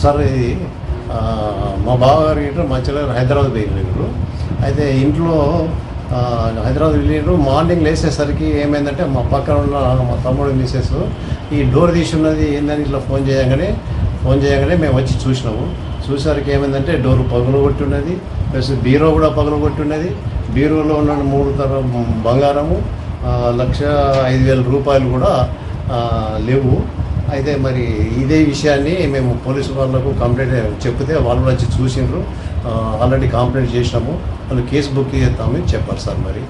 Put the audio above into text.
Sir ఇది మా బావగారు ఇంట్లో మంచిగా హైదరాబాద్ వెళ్ళినారు. అయితే ఇంట్లో హైదరాబాద్ వెళ్ళినారు. మార్నింగ్ లేచేసరికి ఏమైందంటే మా పక్కన ఉన్న మా తమ్ముడు మిసెస్ ఈ డోర్ తీసి ఉన్నది ఏందని ఇట్లా ఫోన్ చేయగానే మేము వచ్చి చూసినాము. చూసేసరికి ఏమైందంటే డోర్ పగులగొట్టి ఉన్నది, ప్లస్ బీరో కూడా పగులగొట్టి ఉన్నది. బీరోలో ఉన్న 3 తరం బంగారము, 1,05,000 కూడా లేవు. అయితే మరి ఇదే విషయాన్ని మేము పోలీసు వాళ్ళకు కంప్లైంట్ చెప్తే వాళ్ళు వచ్చి చూసిండ్రు. ఆల్రెడీ కంప్లైంట్ చేసినాము, వాళ్ళు కేసు బుక్ చేస్తామని చెప్పారు సార్. మరి